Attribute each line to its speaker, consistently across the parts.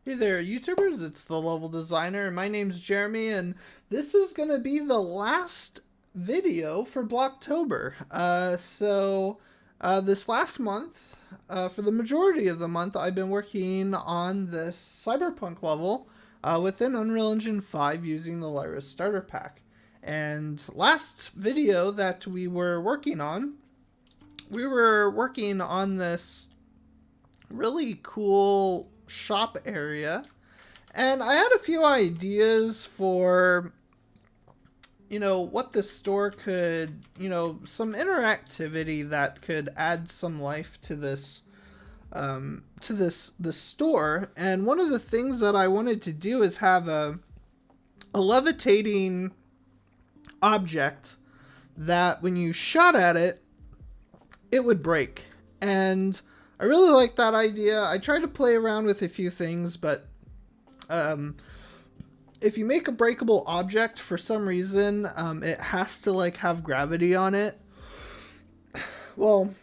Speaker 1: Hey there, YouTubers, it's the Level Designer. My name's Jeremy, and this is going to be the last video for Blocktober. This last month, for the majority of the month, I've been working on this cyberpunk level within Unreal Engine 5 using the Lyra starter pack. And last video that we were working on this really cool shop area, and I had a few ideas for what this store could, some interactivity that could add some life to this this store. And one of the things that I wanted to do is have a levitating object that when you shot at it, it would break. And I really like that idea. I tried to play around with a few things, but if you make a breakable object, for some reason, it has to like have gravity on it. Well,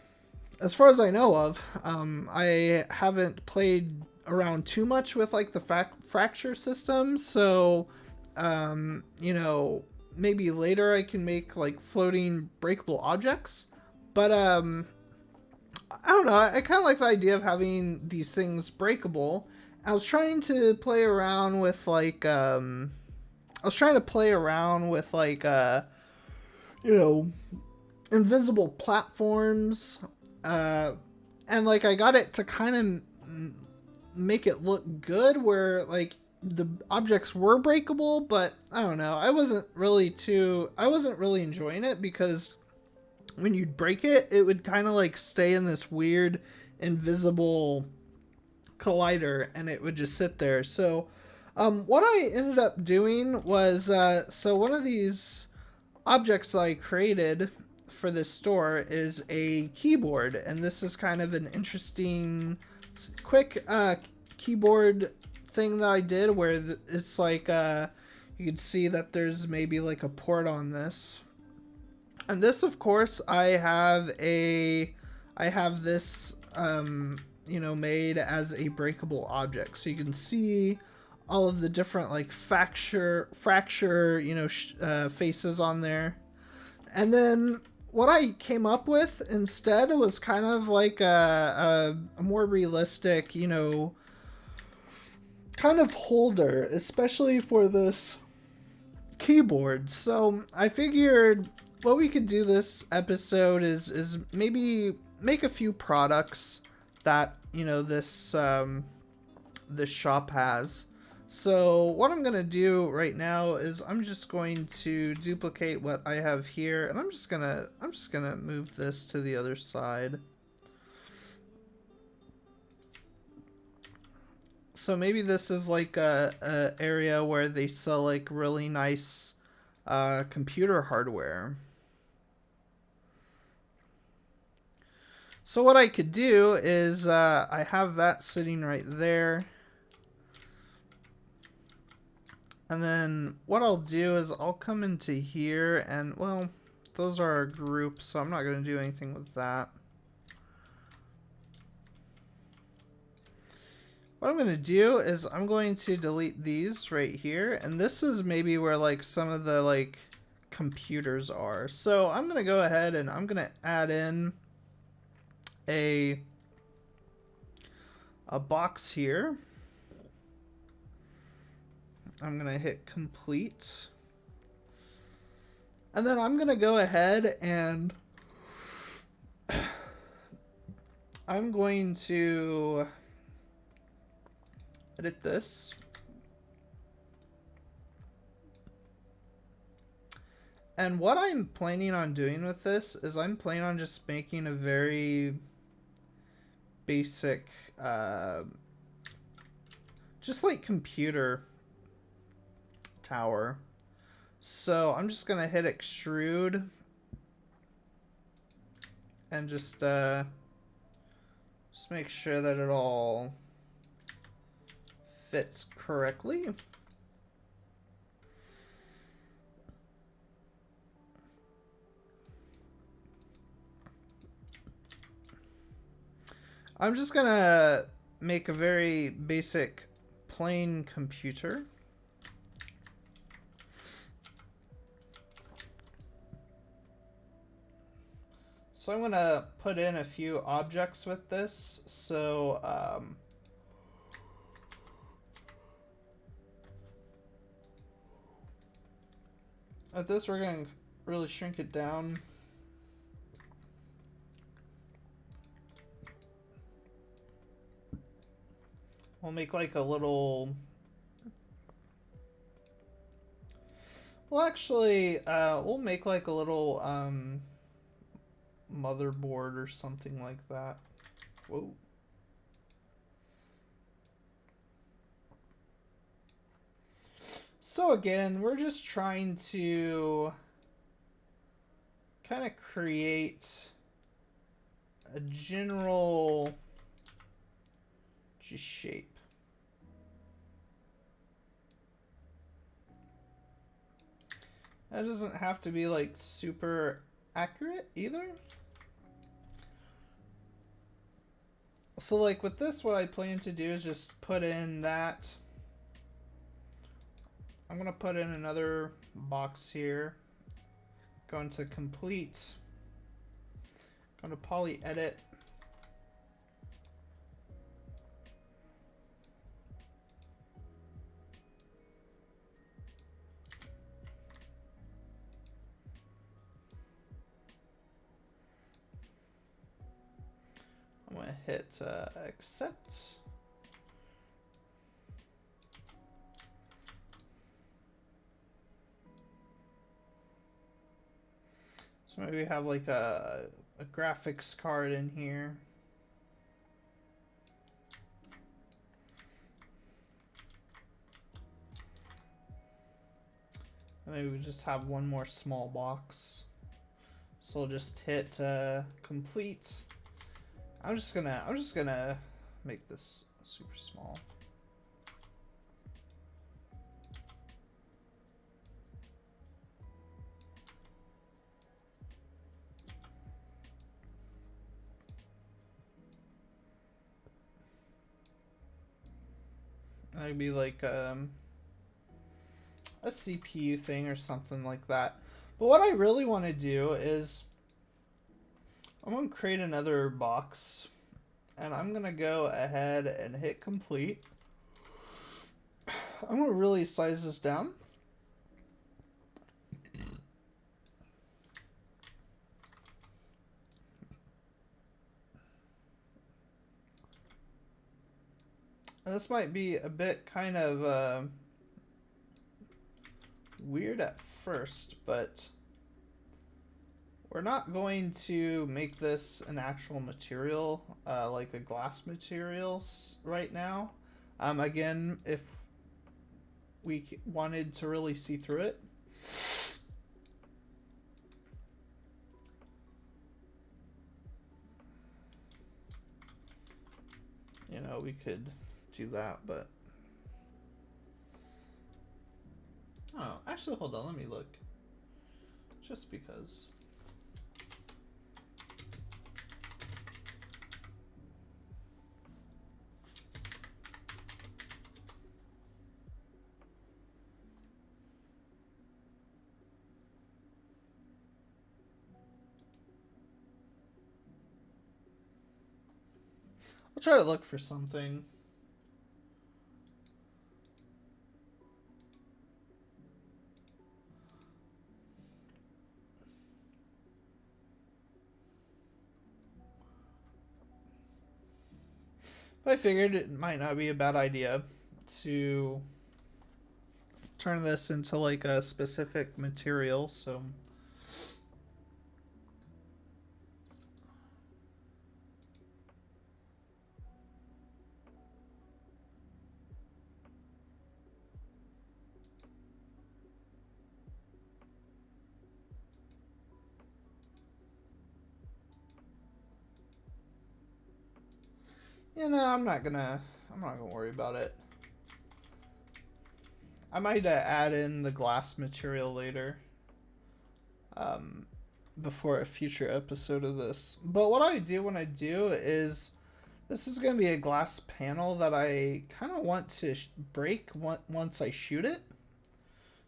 Speaker 1: as far as I know of, I haven't played around too much with like the fracture system, so maybe later I can make like floating breakable objects. But I don't know. I kind of like the idea of having these things breakable. I was trying to play around with like invisible platforms, and like I got it to kind of make it look good where like the objects were breakable, but I don't know. I wasn't really enjoying it because when you'd break it, it would kind of like stay in this weird invisible collider and it would just sit there. So what I ended up doing was, so one of these objects that I created for this store is a keyboard, and this is kind of an interesting quick keyboard thing that I did where it's like you can see that there's maybe like a port on this. And this, of course, I have this, made as a breakable object. So you can see all of the different like fracture, faces on there. And then what I came up with instead was kind of like a more realistic, kind of holder, especially for this keyboard. So I figured what we could do this episode is maybe make a few products that this shop has. So what I'm gonna do right now is I'm just going to duplicate what I have here, and I'm just gonna move this to the other side. So maybe this is like a area where they sell like really nice computer hardware. So what I could do is I have that sitting right there. And then what I'll do is I'll come into here and, well, those are our groups, so I'm not going to do anything with that. What I'm going to do is I'm going to delete these right here. And this is maybe where like some of the like computers are. So I'm going to go ahead and I'm going to add in a box here. I'm gonna hit complete, and then I'm gonna go ahead and I'm going to edit this. And what I'm planning on doing with this is I'm planning on just making a very basic, just like computer tower. So I'm just gonna hit extrude and just make sure that it all fits correctly. I'm just gonna make a very basic plain computer. So I'm going to put in a few objects with this. So at this, we're going to really shrink it down. We'll make like a little... Well, actually, we'll make like a little motherboard or something like that. Whoa. So again, we're just trying to kind of create a general just shape. That doesn't have to be like super accurate either. So like with this, what I plan to do is just put in that. I'm going to put in another box here. Going to complete. Going to poly edit. I'm going to hit accept. So maybe we have like a graphics card in here. Maybe we just have one more small box. So we'll just hit complete. I'm just gonna make this super small. That'd be like a CPU thing or something like that. But what I really want to do is I'm going to create another box, and I'm going to go ahead and hit complete. I'm going to really size this down. And this might be a bit kind of weird at first, but we're not going to make this an actual material, like a glass material right now. Again, if we wanted to really see through it, you know, we could do that, but oh, actually, hold on, let me look, just because. I'll try to look for something. I figured it might not be a bad idea to turn this into like a specific material, so you know, I'm not gonna worry about it. I might add in the glass material later, before a future episode of this. But what I do when I do is This is going to be a glass panel that I kind of want to break once I shoot it.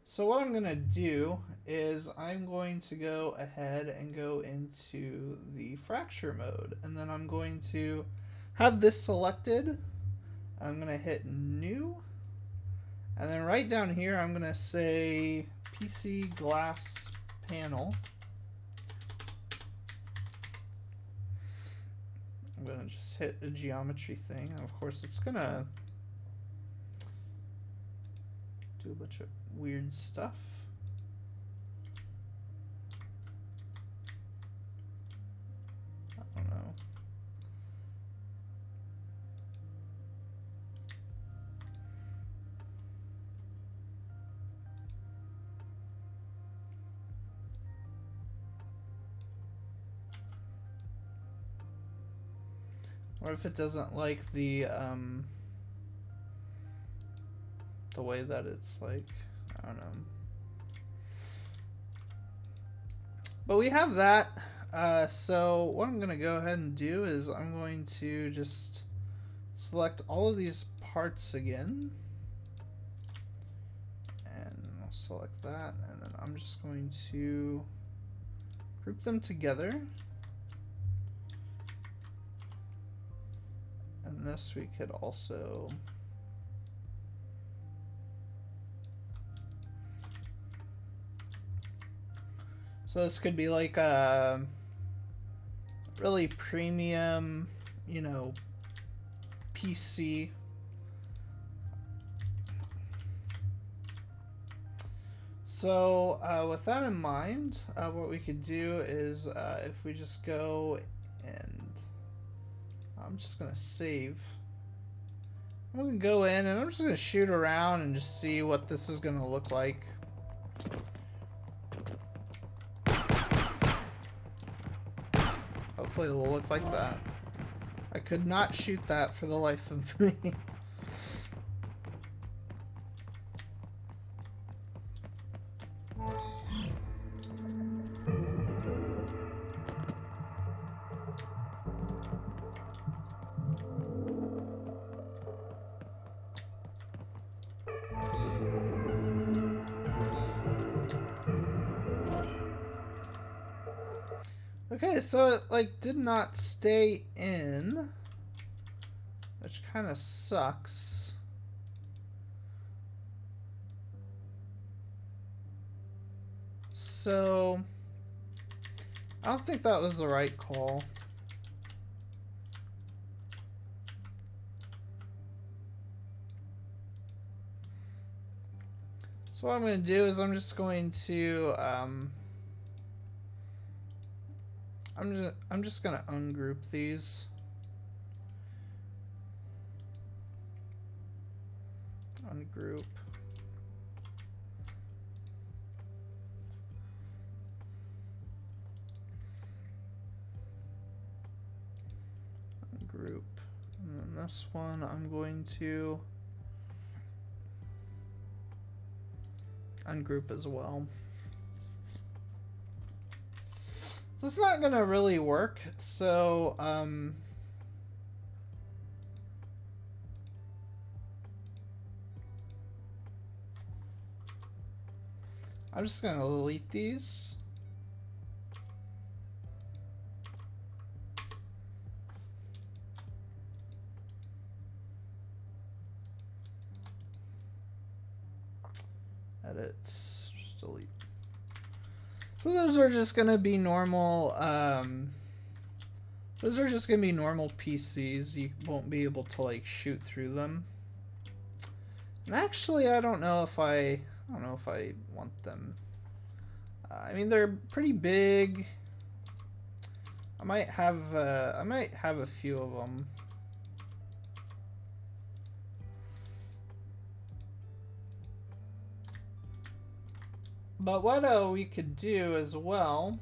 Speaker 1: So what I'm going to do is I'm going to go ahead and go into the fracture mode. And then I'm going to have this selected. I'm going to hit new. And then right down here, I'm going to say PC glass panel. I'm going to just hit a geometry thing. And of course, it's going to do a bunch of weird stuff. I don't know. What if it doesn't like the way that it's like, I don't know. But we have that. So what I'm going to go ahead and do is I'm going to just select all of these parts again. And I'll select that. And then I'm just going to group them together. And this we could also so this could be like a really premium, you know, PC. So with that in mind, what we could do is if we just go and I'm just going to save. I'm going to go in and I'm just going to shoot around and just see what this is going to look like. Hopefully it will look like that. I could not shoot that for the life of me. Okay, so it like did not stay in, which kind of sucks. So I don't think that was the right call. So what I'm going to do is I'm just going to I'm just gonna ungroup these. Ungroup. Ungroup. And then this one I'm going to ungroup as well. So it's not gonna really work, so I'm just gonna delete these. Edit, just delete. So those are just gonna be normal, those are just gonna be normal PCs. You won't be able to like shoot through them. And actually, I don't know if I want them. I mean, they're pretty big. I might have a few of them. But what we could do as well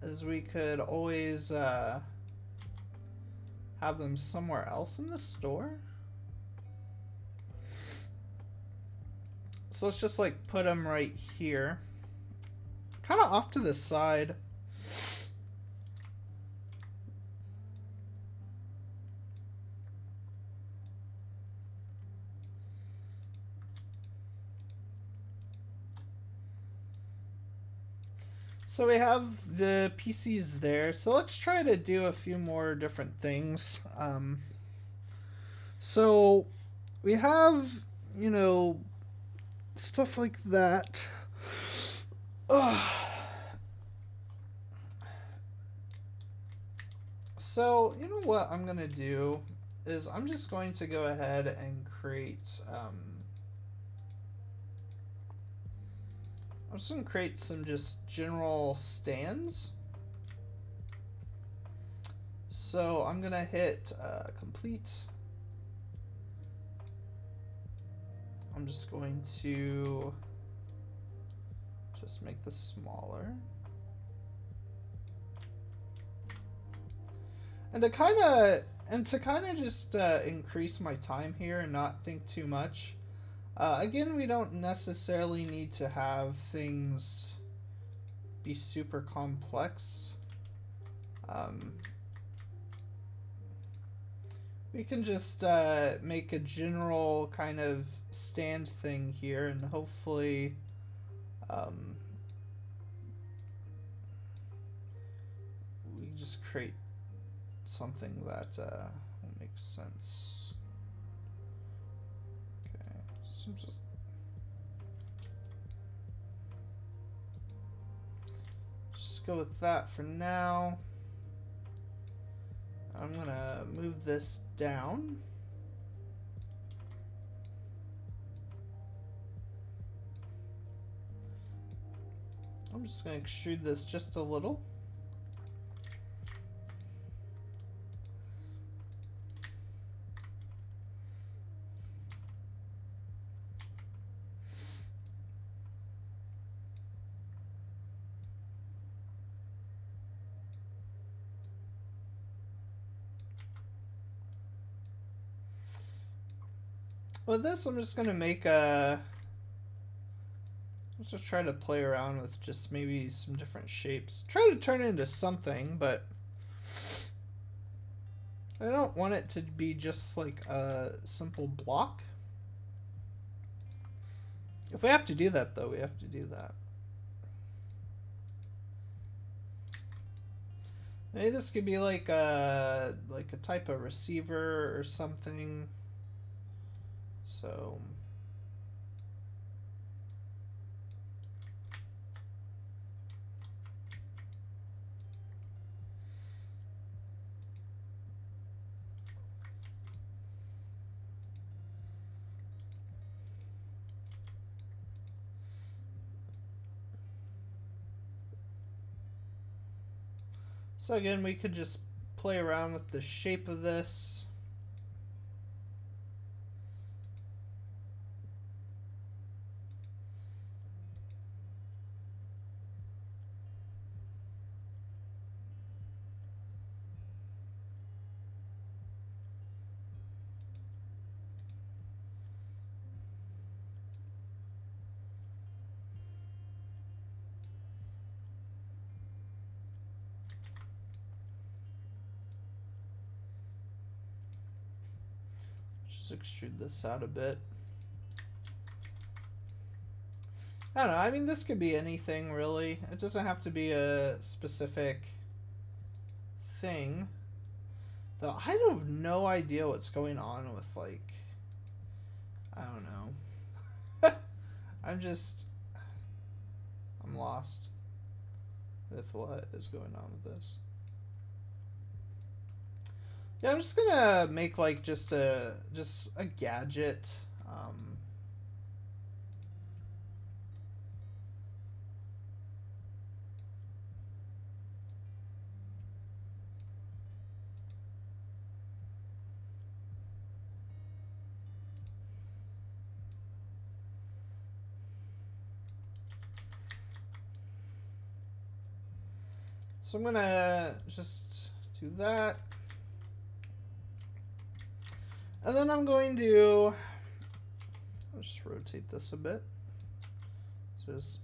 Speaker 1: is we could always have them somewhere else in the store. So let's just like put them right here. kind of off to the side. So we have the PCs there. So let's try to do a few more different things. So we have, you know, stuff like that. So, you know what I'm going to do is I'm just going to go ahead and create... I'm just going to create some just general stands. So I'm going to hit complete. I'm just going to just make this smaller. And to kind of just increase my time here and not think too much. Again, we don't necessarily need to have things be super complex. We can just make a general kind of stand thing here, and hopefully we just create something that will make sense. So just go with that for now. I'm gonna move this down. I'm just gonna extrude this just a little. With this, I'm just gonna make a... Let's just try to play around with just maybe some different shapes. Try to turn it into something, but I don't want it to be just like a simple block. If we have to do that, though, we have to do that. Maybe this could be like a type of receiver or something. So again, we could just play around with the shape of this. Just extrude this out a bit. I don't know, I mean, this could be anything, really. It doesn't have to be a specific thing. Though I have no idea what's going on with, like... I don't know. I'm lost with what is going on with this. Yeah, I'm just gonna make like just a gadget. So I'm gonna just do that. And then I'm going to, let's just rotate this a bit. So just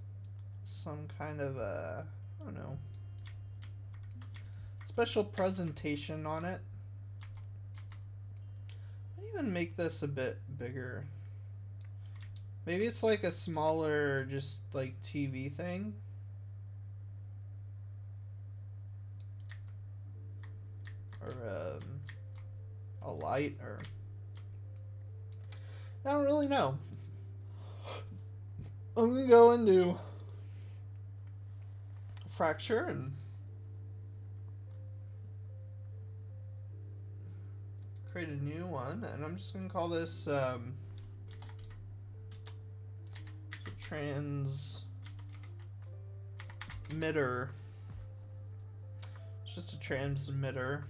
Speaker 1: some kind of a, I don't know, special presentation on it. I'd even make this a bit bigger. Maybe it's like a smaller, just like TV thing. Or a light, or I don't really know. I'm gonna go into fracture and create a new one, and I'm just gonna call this transmitter. It's just a transmitter.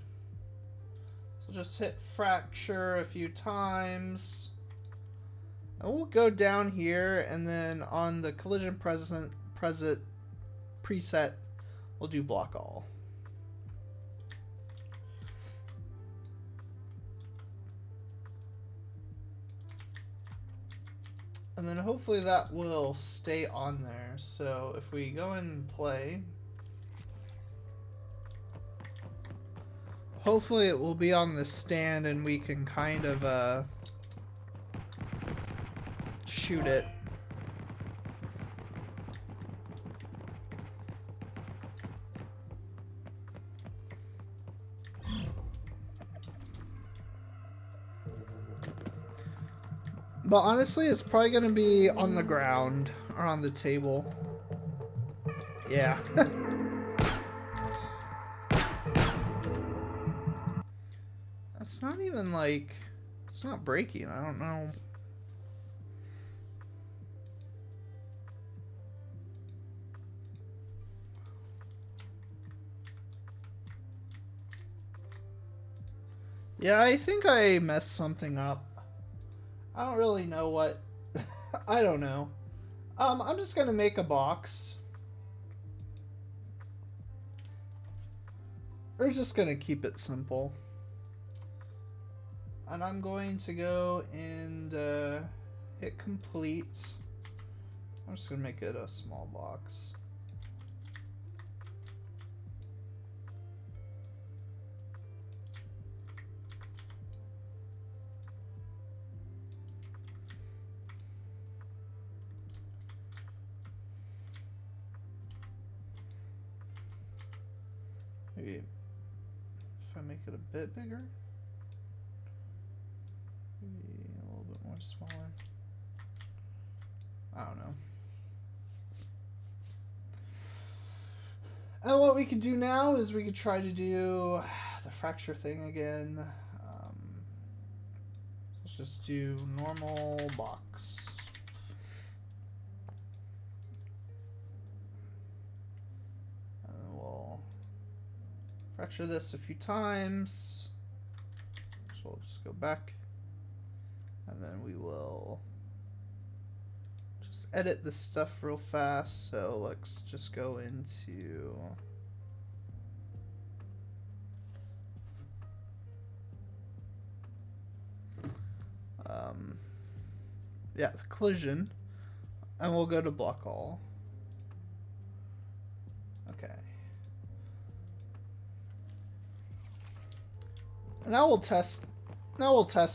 Speaker 1: So just hit fracture a few times. And we'll go down here, and then on the collision preset, we'll do block all. And then hopefully that will stay on there. So if we go and play, hopefully it will be on the stand and we can kind of shoot it. But honestly, it's probably going to be on the ground or on the table. Yeah. That's not even like, it's not breaking. I don't know. Yeah, I think I messed something up. I don't really know what. I don't know. I'm just gonna make a box. We're just gonna keep it simple. And I'm going to go and hit complete. I'm just gonna make it a small box. Maybe if I make it a bit bigger, maybe a little bit more smaller. I don't know. And what we could do now is we could try to do the fracture thing again. Let's just do normal box. Fracture this a few times. So we'll just go back. And then we will just edit this stuff real fast. So let's just go into yeah, the collision. And we'll go to block all. Okay. Now we'll test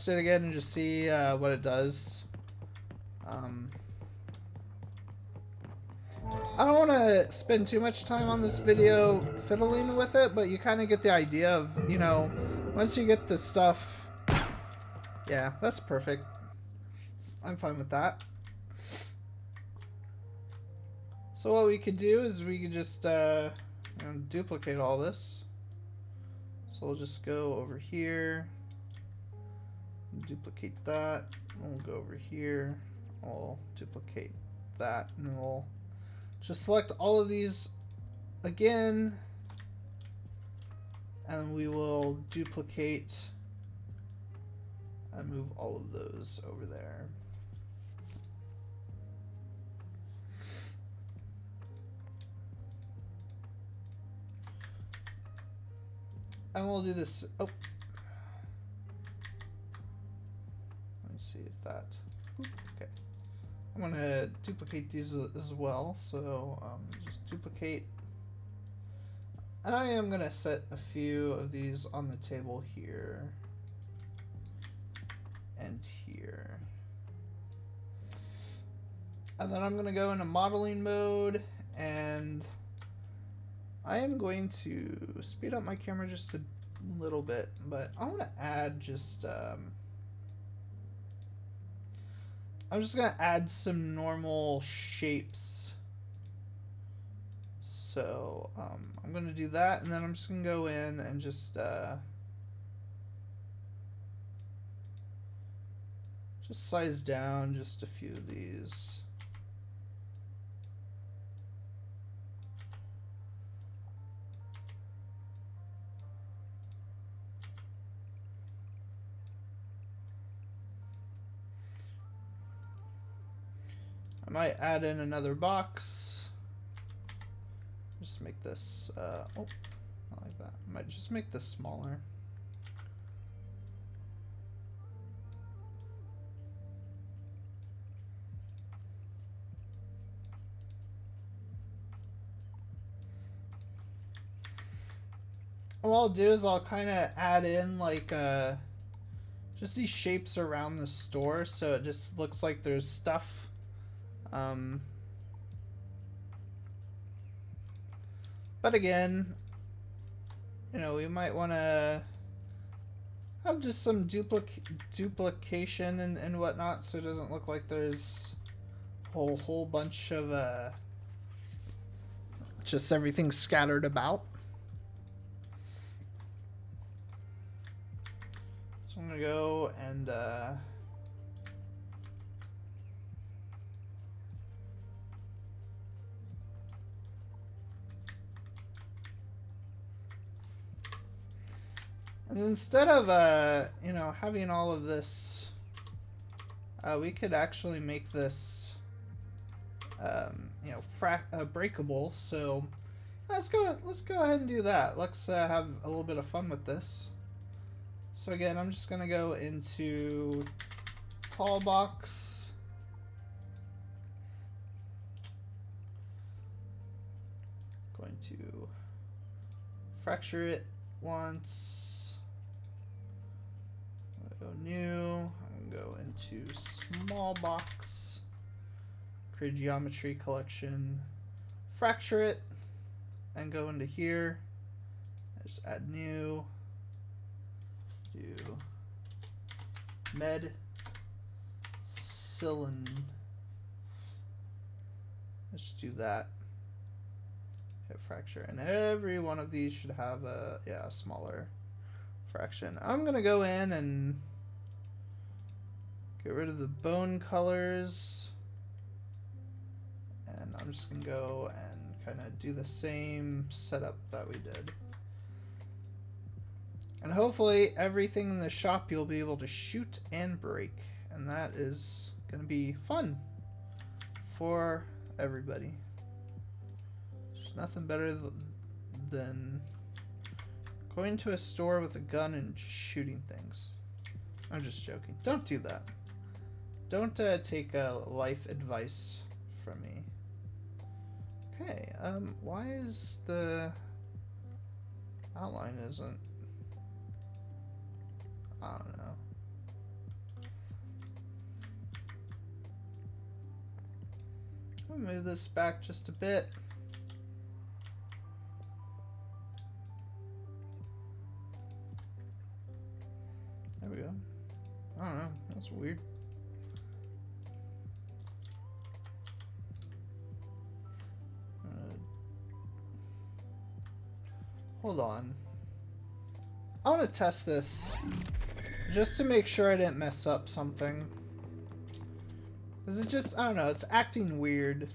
Speaker 1: it again and just see what it does. I don't want to spend too much time on this video fiddling with it, but you kind of get the idea of, you know, once you get the stuff. Yeah, that's perfect. I'm fine with that. So what we could do is we could just duplicate all this. So we'll just go over here, duplicate that, and we'll go over here, we'll duplicate that, and we'll just select all of these again, and we will duplicate and move all of those over there. And we'll do this. Oh, let me see if that. Okay. I'm gonna duplicate these as well. So just duplicate. And I am gonna set a few of these on the table here and here. And then I'm going to go into modeling mode, and I am going to speed up my camera just a little bit, but I want to add just, I'm just going to add some normal shapes. So I'm going to do that, and then I'm just going to go in and just size down just a few of these. I might add in another box. Just make this, oh, not like that. I might just make this smaller. What I'll do is I'll kind of add in like just these shapes around the store, so it just looks like there's stuff. But again, you know, we might want to have just some duplication and whatnot, so it doesn't look like there's a whole bunch of just everything scattered about. So I'm gonna go and instead of you know, having all of this, we could actually make this you know, breakable. So let's go ahead and do that. Let's have a little bit of fun with this. So again, I'm just gonna go into tall box, going to fracture it once, go new, I'm gonna go into small box, create geometry collection, fracture it, and go into here, just add new, do med cylind. Let's do that. Hit fracture, and every one of these should have a smaller fraction. I'm gonna go in and get rid of the bone colors, and I'm just gonna go and kind of do the same setup that we did. And hopefully everything in the shop you'll be able to shoot and break. And that is going to be fun for everybody. There's nothing better than going to a store with a gun and just shooting things. I'm just joking. Don't do that. Don't take life advice from me. Okay, why is the outline isn't... I don't know. I'll move this back just a bit. There we go. I don't know. That's weird. Hold on. I want to test this just to make sure I didn't mess up something. Is it just, I don't know, it's acting weird.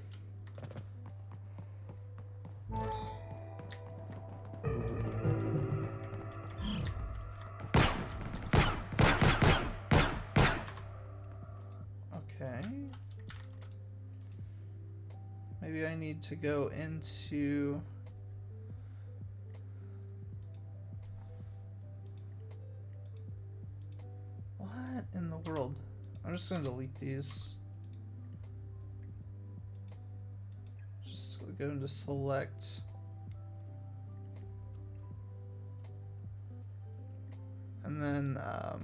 Speaker 1: Okay. Maybe I need to go into... What in the world? I'm just gonna delete these. go into select. And then I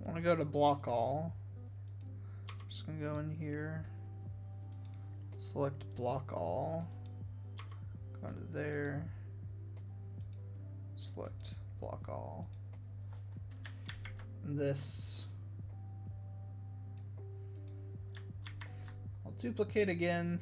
Speaker 1: want to go to block all. Just gonna go in here, select block all, go into there, select block all. And this I'll duplicate again.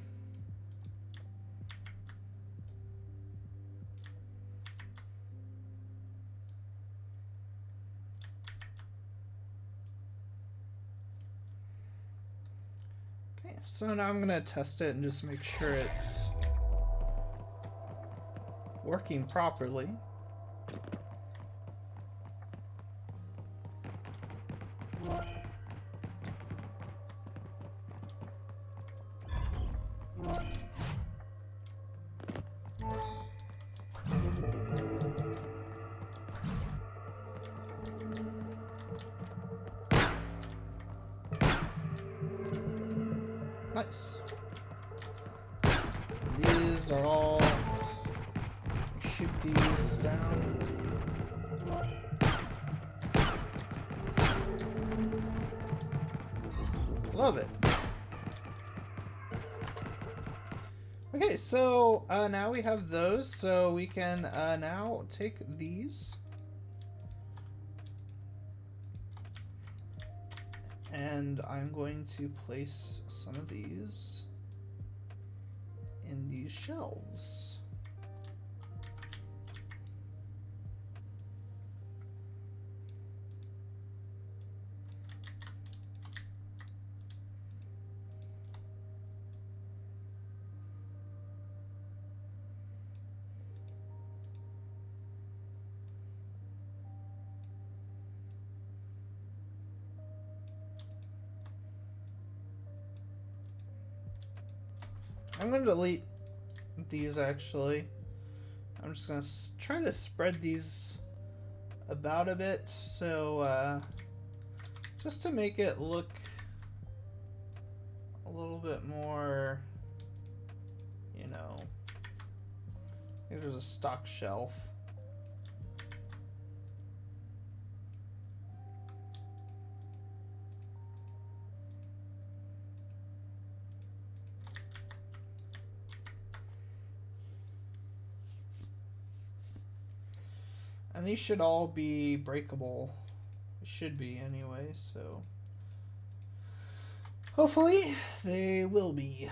Speaker 1: So now I'm going to test it and just make sure it's working properly. Nice. These are all... shoot these down. Love it. Okay, so now we have those, so we can now take these. And I'm going to place some of these in these shelves. I'm going to delete these actually. I'm just going to try to spread these about a bit, so just to make it look a little bit more, you know, I think there's a stock shelf. And these should all be breakable. They should be anyway, so hopefully they will be.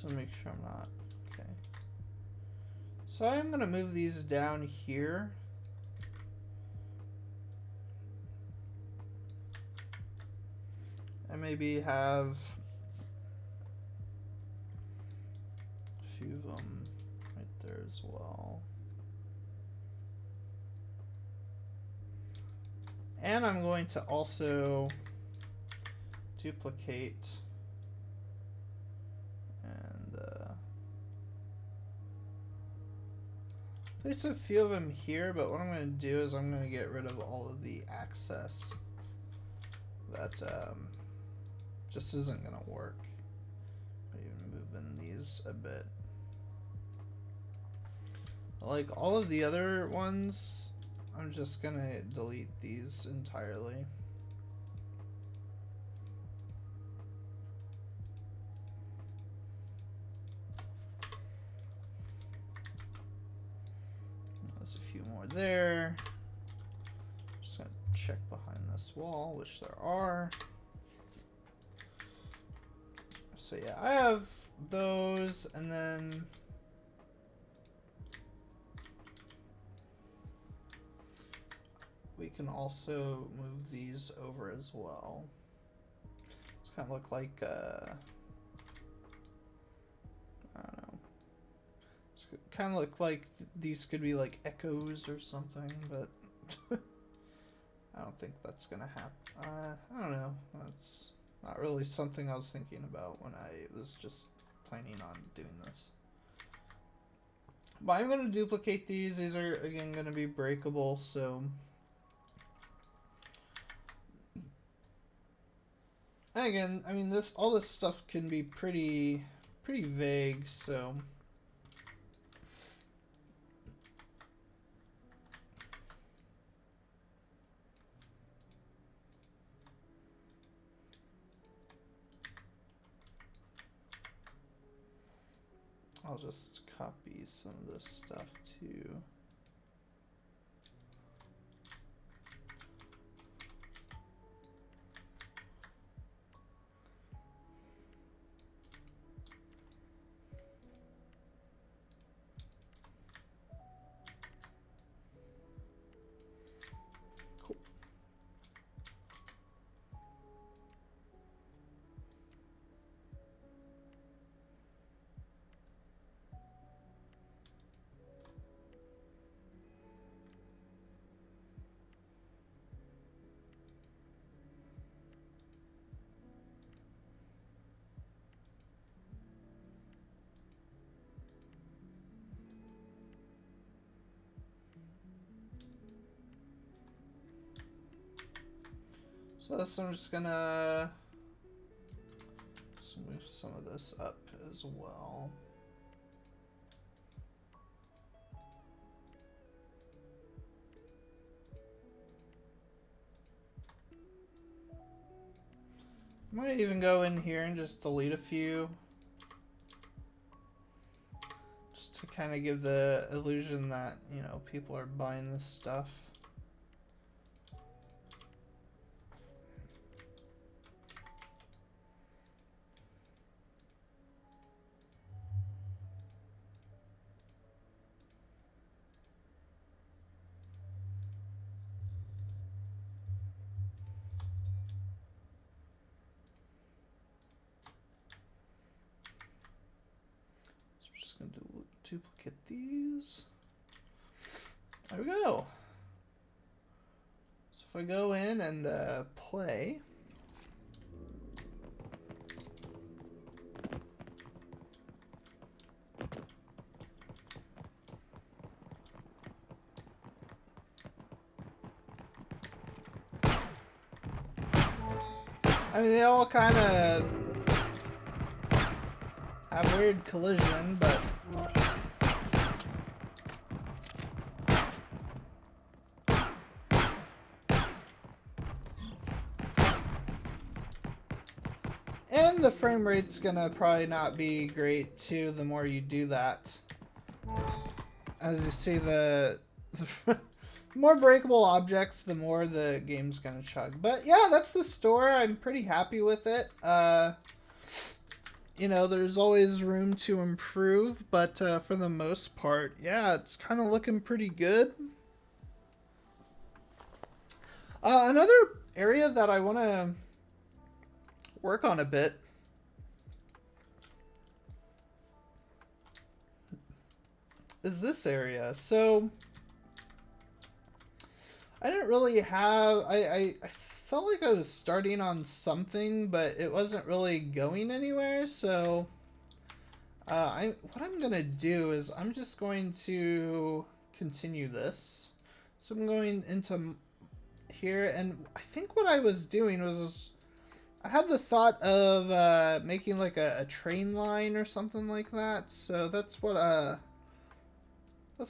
Speaker 1: So make sure I'm not, okay. So I'm gonna move these down here. And maybe have a few of them right there as well. And I'm going to also duplicate and place a few of them here, but what I'm going to do is I'm going to get rid of all of the access that just isn't going to work. Even moving these a bit. Like all of the other ones, I'm just going to delete these entirely. There's a few more there. Just going to check behind this wall, which there are. So yeah, I have those, and then we can also move these over as well. Just kind of look like kind of look like these could be like echoes or something, but I don't think that's gonna happen. I don't know. That's not really something I was thinking about when I was just planning on doing this. But I'm gonna duplicate these. These are again gonna be breakable, so. And again, I mean, all this stuff can be pretty vague, so. I'll just copy some of this stuff too. So I'm just gonna move some of this up as well. Might even go in here and just delete a few. Just to kind of give the illusion that, you know, people are buying this stuff. Going to duplicate these. There we go. So if I go in and play, I mean, they all kind of have weird collision, but and the frame rate's gonna probably not be great too the more you do that. As you see, the more breakable objects, the more the game's gonna chug. But yeah, that's the store. I'm pretty happy with it. You know, there's always room to improve, but for the most part, yeah, it's kind of looking pretty good. Another area that I want to work on a bit is this area. So I didn't really have, I felt like I was starting on something, but it wasn't really going anywhere. So what I'm gonna do is I'm just going to continue this. So I'm going into here, and I think what I was doing was I had the thought of making like a train line or something like that. So that's what I'm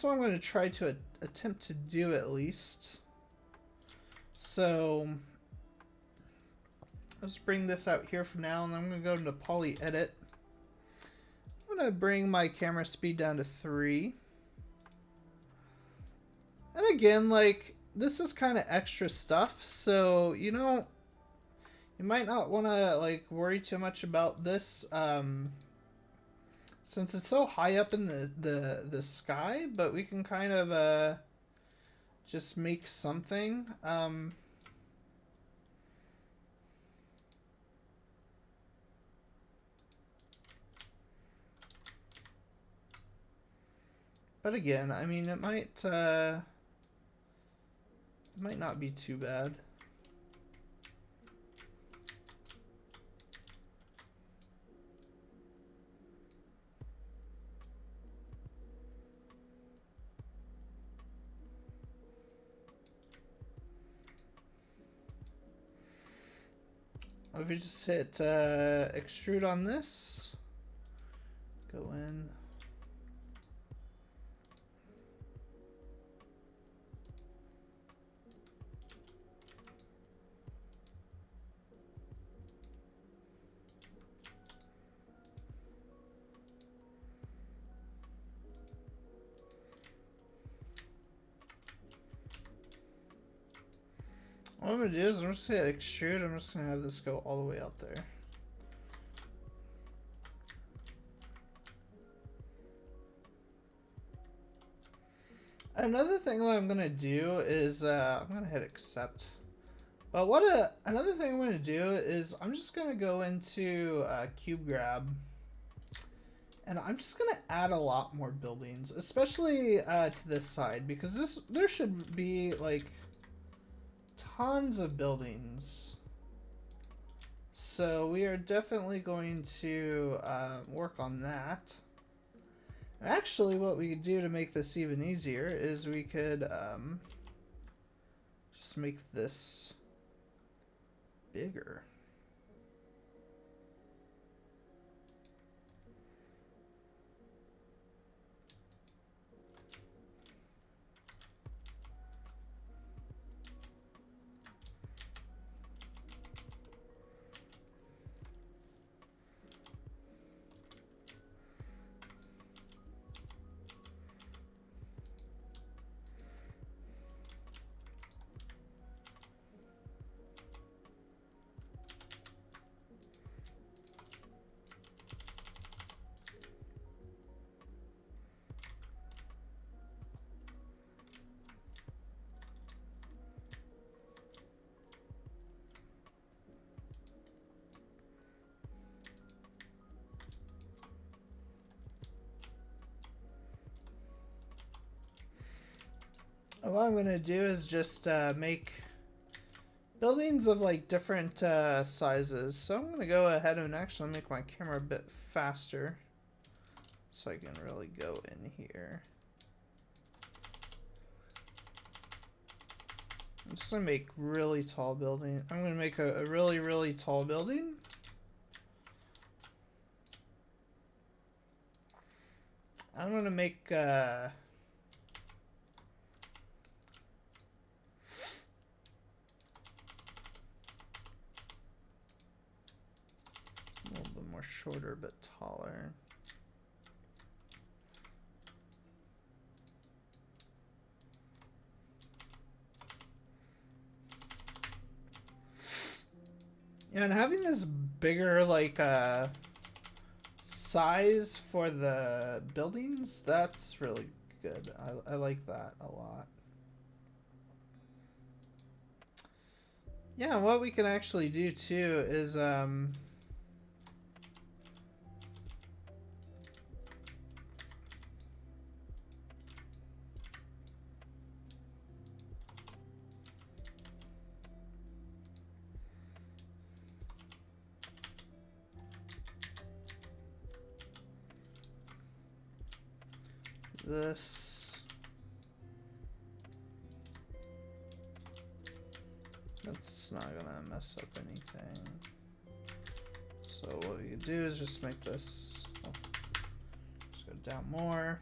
Speaker 1: going to try to attempt to do, at least. So let's bring this out here for now, and I'm going to go into poly edit. I'm going to bring my camera speed down to 3. And again, like, this is kind of extra stuff, so you know, you might not want to like worry too much about this since it's so high up in the sky, but we can kind of just make something. But again, I mean, it might not be too bad. If we just hit extrude on this, go in. What I'm gonna do is I'm just gonna hit extrude. I'm just gonna have this go all the way out there. Another thing that I'm gonna do is I'm gonna hit accept. But another thing I'm gonna do is I'm just gonna go into cube grab, and I'm just gonna add a lot more buildings, especially to this side, because there should be like tons of buildings. So we are definitely going to work on that. Actually, what we could do to make this even easier is we could just make this bigger. What I'm gonna do is just make buildings of like different sizes. So I'm gonna go ahead and actually make my camera a bit faster so I can really go in here. I'm just gonna make really tall building. I'm gonna make a really, really tall building. I'm gonna make a little bit more shorter but taller. Yeah, and having this bigger like size for the buildings, that's really good. I like that a lot. Yeah, what we can actually do too is this. That's not gonna mess up anything. So what you do is just make this, oh, just go down more.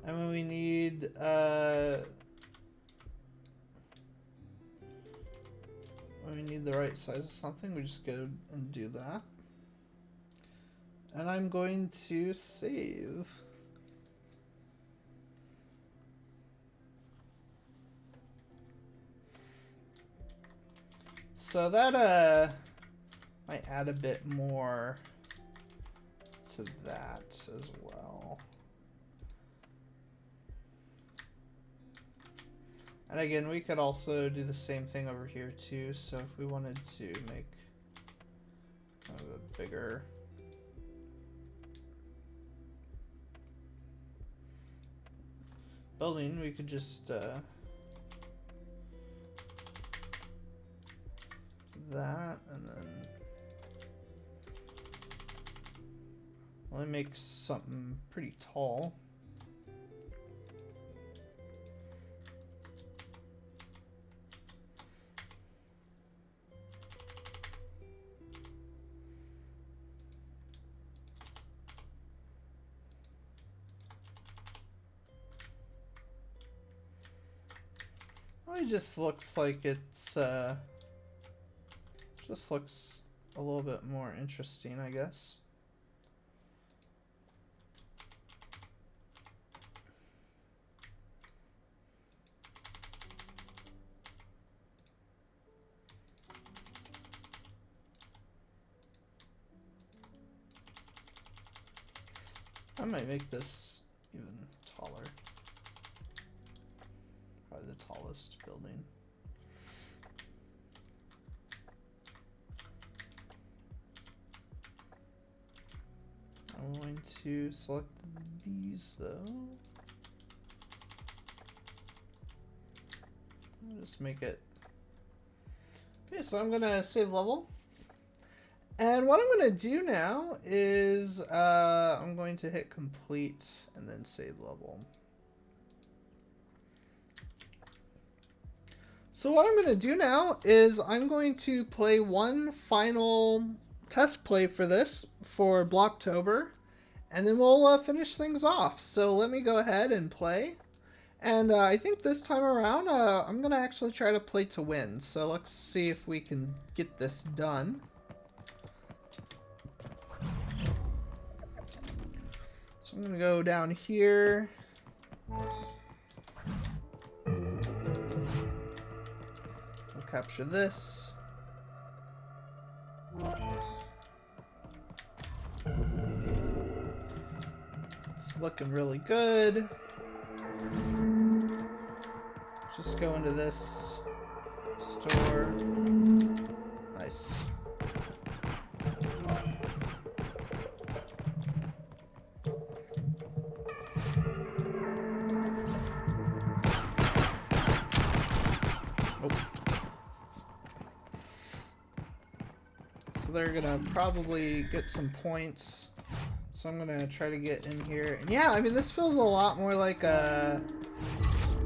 Speaker 1: And when we need the right size of something, we just go and do that. And I'm going to save. So that might add a bit more to that as well. And again, we could also do the same thing over here too. So if we wanted to make kind of a bigger building, we could just do that, and then only make something pretty tall. It just looks like it's just looks a little bit more interesting, I guess. I might make this even taller. Probably the tallest building. I'm going to select these though. I'll just make it. Okay, so I'm gonna save level. And what I'm going to do now is I'm going to hit complete and then save level. So what I'm going to do now is I'm going to play one final test play for this for Blocktober, and then we'll finish things off. So let me go ahead and play. And I think this time around I'm going to actually try to play to win. So let's see if we can get this done. So I'm going to go down here. We'll capture this. It's looking really good. Just go into this store. Nice. They're gonna probably get some points, so I'm gonna try to get in here. And yeah, I mean, this feels a lot more like a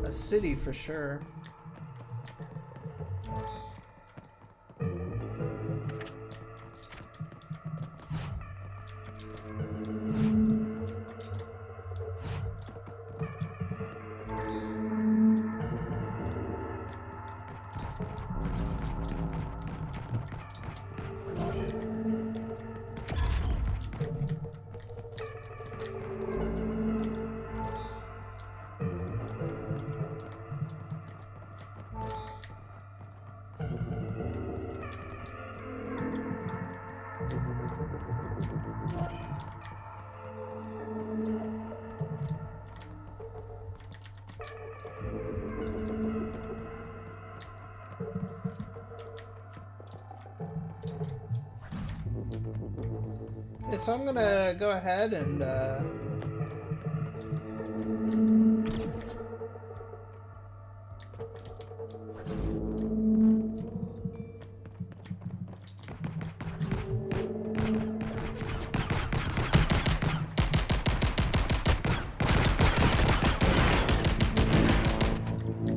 Speaker 1: city for sure. Okay, so I'm gonna go ahead and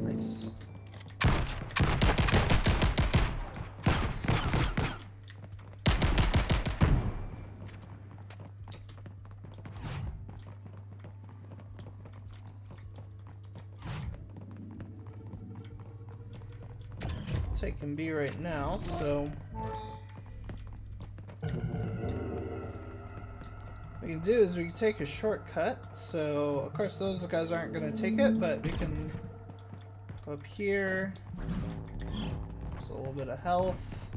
Speaker 1: nice. Taking B right now, so what we can do is we can take a shortcut. So of course those guys aren't going to take it, but we can go up here. There's a little bit of health.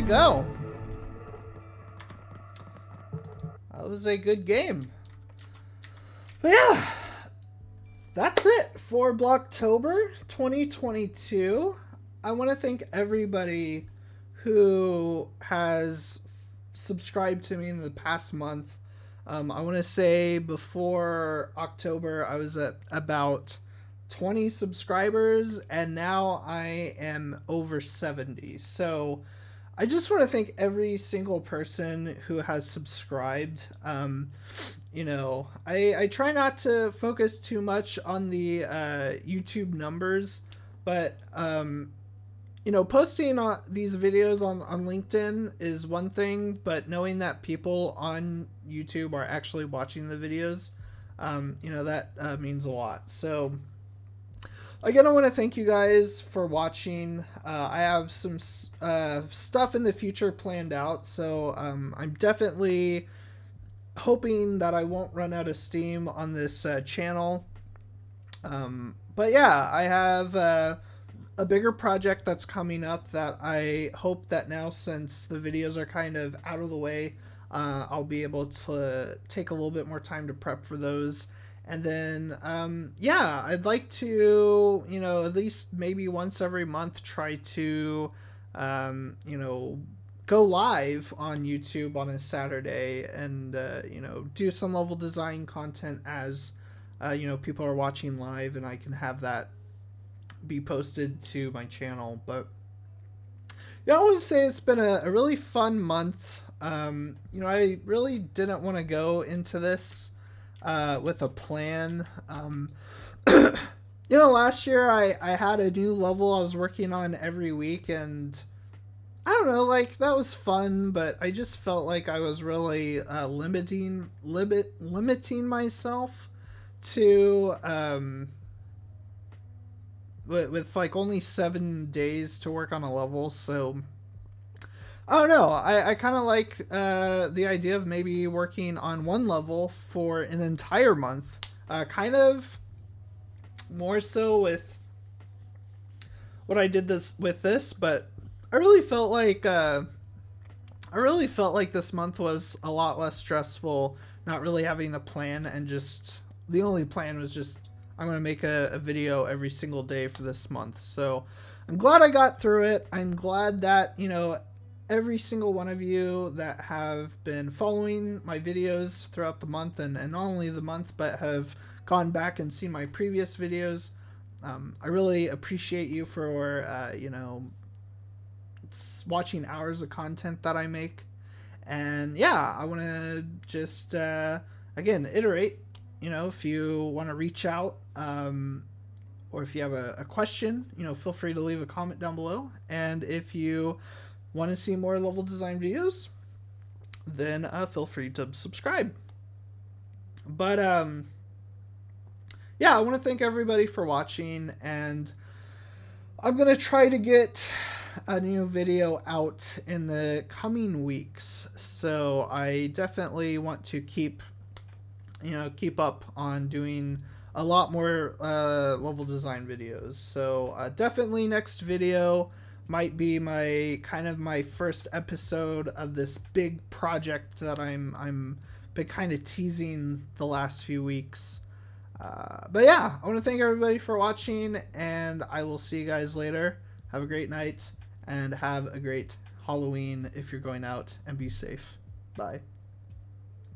Speaker 1: we go. That was a good game. But yeah, that's it for Blocktober 2022. I want to thank everybody who has subscribed to me in the past month. I want to say before October, I was at about 20 subscribers, and now I am over 70. So I just want to thank every single person who has subscribed. You know, I try not to focus too much on the YouTube numbers, but you know, posting these videos on LinkedIn is one thing, but knowing that people on YouTube are actually watching the videos, you know, that means a lot. So again, I want to thank you guys for watching. I have some stuff in the future planned out, so I'm definitely hoping that I won't run out of steam on this channel. But yeah, I have a bigger project that's coming up that I hope that now, since the videos are kind of out of the way, I'll be able to take a little bit more time to prep for those. And then, yeah, I'd like to, you know, at least maybe once every month try to, you know, go live on YouTube on a Saturday and, you know, do some level design content as, you know, people are watching live, and I can have that be posted to my channel. But yeah, I want to say it's been a really fun month. You know, I really didn't want to go into this with a plan. You know, last year I had a new level I was working on every week, and I don't know, like, that was fun, but I just felt like I was really limiting myself to with like only 7 days to work on a level. So I don't know, I kind of like the idea of maybe working on one level for an entire month, kind of more so with what I did with this, but I really felt like this month was a lot less stressful, not really having a plan, and just the only plan was just I'm going to make a video every single day for this month. So I'm glad I got through it. I'm glad that, you know, every single one of you that have been following my videos throughout the month, and not only the month, but have gone back and seen my previous videos. I really appreciate you for, you know, watching hours of content that I make. And yeah, I want to just, again, iterate. You know, if you want to reach out, or if you have a question, you know, feel free to leave a comment down below. And if you want to see more level design videos, then feel free to subscribe. But yeah, I want to thank everybody for watching, and I'm going to try to get a new video out in the coming weeks. So I definitely want to keep up on doing a lot more level design videos. So definitely next video might be my first episode of this big project that I'm been kind of teasing the last few weeks. But yeah, I want to thank everybody for watching, and I will see you guys later. Have a great night, and have a great Halloween if you're going out, and be safe. Bye.